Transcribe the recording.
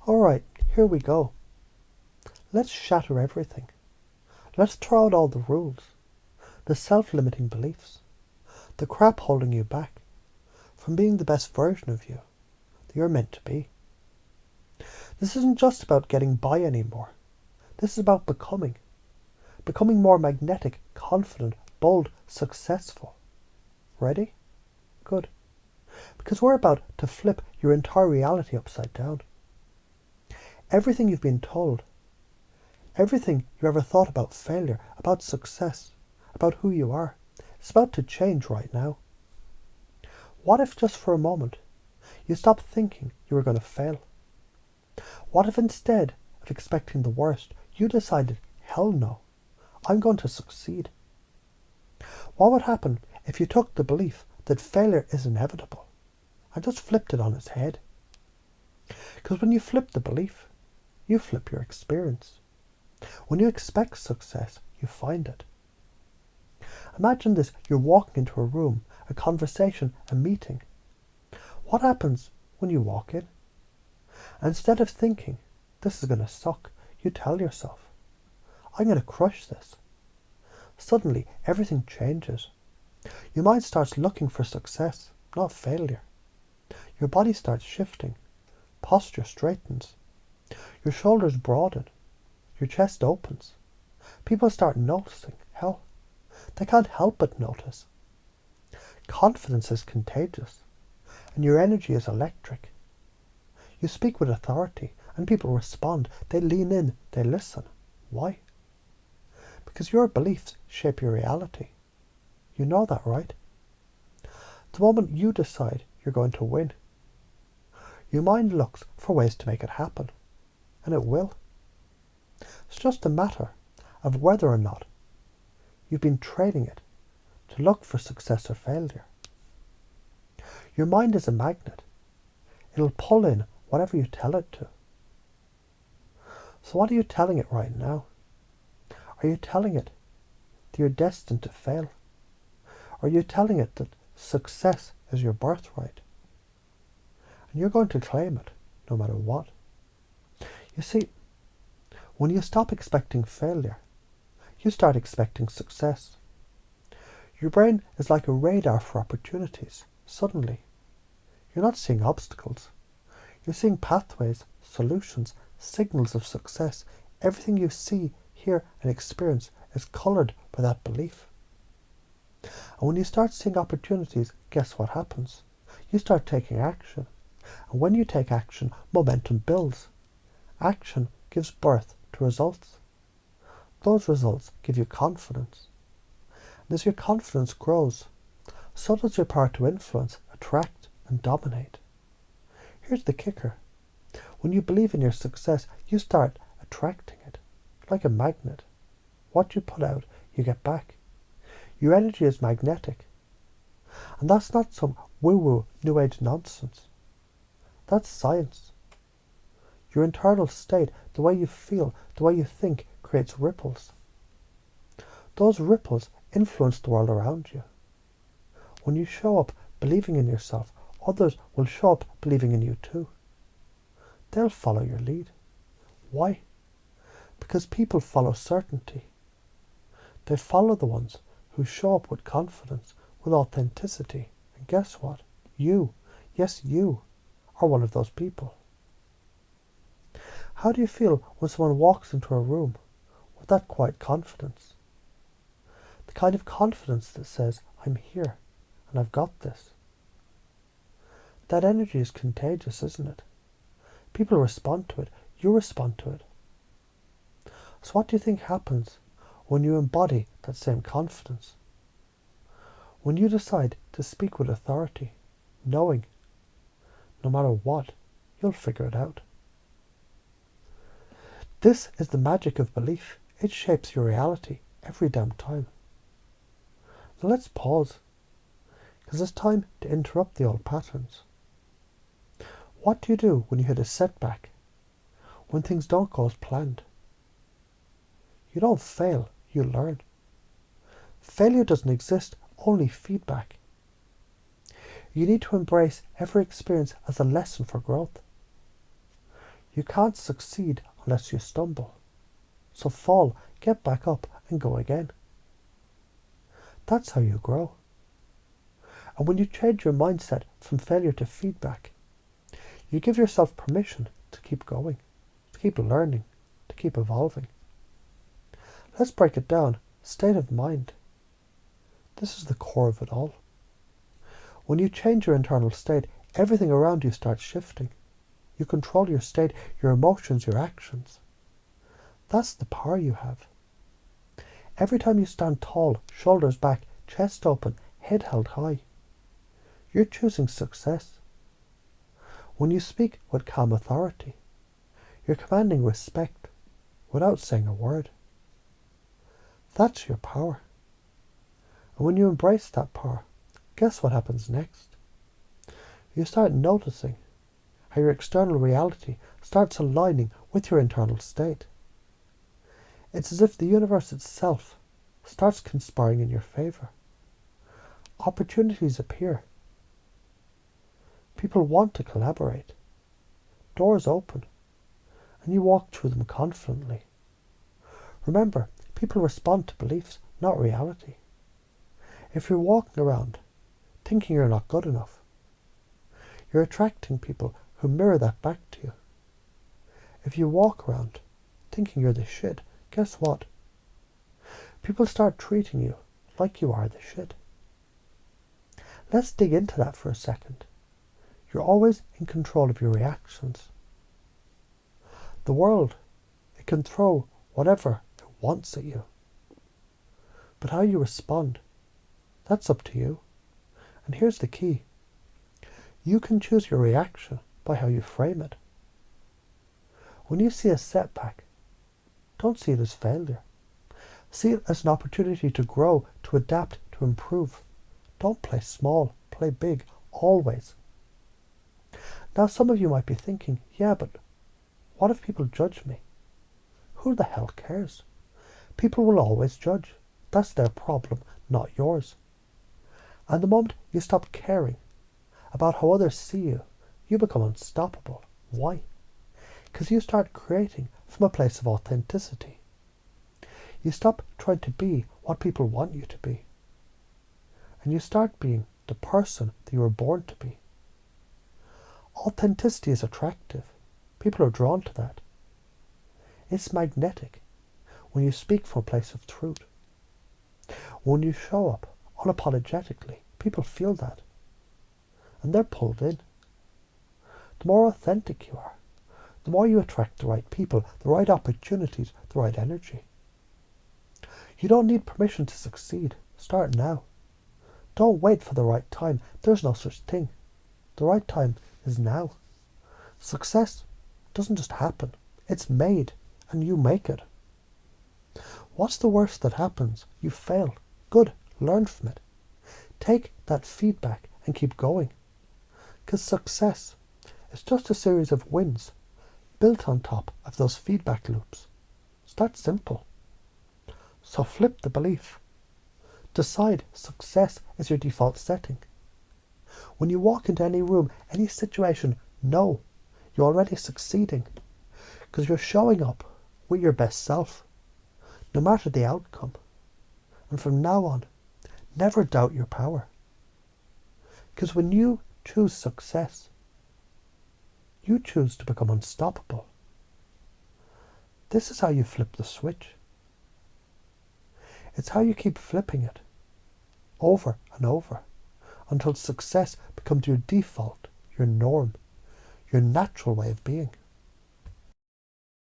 Alright, here we go. Let's shatter everything. Let's throw out all the rules, the self-limiting beliefs, the crap holding you back from being the best version of you that you're meant to be. This isn't just about getting by anymore. This is about becoming more magnetic, confident, bold, successful. Ready? Good. Because we're about to flip your entire reality upside down. Everything you've been told, everything you ever thought about failure, about success, about who you are, is about to change right now. What if just for a moment you stopped thinking you were going to fail? What if instead of expecting the worst, you decided, hell no, I'm going to succeed? What would happen if you took the belief that failure is inevitable and just flipped it on its head? Because when you flip the belief, you flip your experience. When you expect success, you find it. Imagine this, you're walking into a room, a conversation, a meeting. What happens when you walk in? Instead of thinking, this is going to suck, you tell yourself, I'm going to crush this. Suddenly, everything changes. Your mind starts looking for success, not failure. Your body starts shifting. Posture straightens. Your shoulders broaden. Your chest opens. People start noticing. Hell, they can't help but notice. Confidence is contagious, and your energy is electric. You speak with authority, and people respond. They lean in, they listen. Why? Because your beliefs shape your reality. You know that, right? The moment you decide you're going to win, your mind looks for ways to make it happen, and it will. It's just a matter of whether or not you've been training it to look for success or failure. Your mind is a magnet. It'll pull in whatever you tell it to. So what are you telling it right now? Are you telling it that you're destined to fail? Or are you telling it that success is your birthright? And you're going to claim it, no matter what. You see, when you stop expecting failure, you start expecting success. Your brain is like a radar for opportunities. Suddenly, you're not seeing obstacles. You're seeing pathways, solutions, signals of success. Everything you see, hear, and experience is coloured by that belief. And when you start seeing opportunities, guess what happens? You start taking action. And when you take action, momentum builds. Action gives birth to results. Those results give you confidence. And as your confidence grows, so does your power to influence, attract, and dominate. Here's the kicker. When you believe in your success, you start attracting it, like a magnet. What you put out, you get back. Your energy is magnetic. And that's not some woo-woo, new age nonsense. That's science. Your internal state, the way you feel, the way you think, creates ripples. Those ripples influence the world around you. When you show up believing in yourself, others will show up believing in you too. They'll follow your lead. Why? Because people follow certainty. They follow the ones who show up with confidence, with authenticity. And guess what? You, yes you, are one of those people. How do you feel when someone walks into a room with that quiet confidence? The kind of confidence that says, I'm here and I've got this. That energy is contagious, isn't it? People respond to it. You respond to it. So what do you think happens when you embody that same confidence? When you decide to speak with authority, knowing, no matter what, you'll figure it out. This is the magic of belief. It shapes your reality every damn time. Now let's pause, because it's time to interrupt the old patterns. What do you do when you hit a setback? When things don't go as planned? You don't fail, you learn. Failure doesn't exist, only feedback. You need to embrace every experience as a lesson for growth. You can't succeed unless you stumble. So fall, get back up, and go again. That's how you grow. And when you change your mindset from failure to feedback, you give yourself permission to keep going, to keep learning, to keep evolving. Let's break it down. State of mind. This is the core of it all. When you change your internal state, everything around you starts shifting. You control your state, your emotions, your actions. That's the power you have. Every time you stand tall, shoulders back, chest open, head held high, you're choosing success. When you speak with calm authority, you're commanding respect without saying a word. That's your power. And when you embrace that power, guess what happens next? You start noticing how your external reality starts aligning with your internal state. It's as if the universe itself starts conspiring in your favor. Opportunities appear. People want to collaborate. Doors open, and you walk through them confidently. Remember, people respond to beliefs, not reality. If you're walking around thinking you're not good enough, you're attracting people who mirror that back to you. If you walk around thinking you're the shit, guess what? People start treating you like you are the shit. Let's dig into that for a second. You're always in control of your reactions. The world, it can throw whatever it wants at you. But how you respond, that's up to you. And here's the key. You can choose your reaction by how you frame it. When you see a setback, don't see it as failure. See it as an opportunity to grow, to adapt, to improve. Don't play small, play big, always. Now some of you might be thinking, yeah, but what if people judge me? Who the hell cares? People will always judge. That's their problem, not yours. And the moment you stop caring about how others see you, you become unstoppable. Why? Because you start creating from a place of authenticity. You stop trying to be what people want you to be. And you start being the person that you were born to be. Authenticity is attractive. People are drawn to that. It's magnetic when you speak from a place of truth. When you show up unapologetically, people feel that. And they're pulled in. The more authentic you are, the more you attract the right people, the right opportunities, the right energy. You don't need permission to succeed. Start now. Don't wait for the right time. There's no such thing. The right time is now. Success doesn't just happen. It's made, and you make it. What's the worst that happens? You fail. Good. Learn from it. Take that feedback and keep going. Because success is just a series of wins built on top of those feedback loops. It's that simple. So flip the belief. Decide success is your default setting. When you walk into any room, any situation, know you're already succeeding because you're showing up with your best self, no matter the outcome. And from now on, never doubt your power. Because when you choose success, you choose to become unstoppable. This is how you flip the switch. It's how you keep flipping it over and over until success becomes your default, your norm, your natural way of being.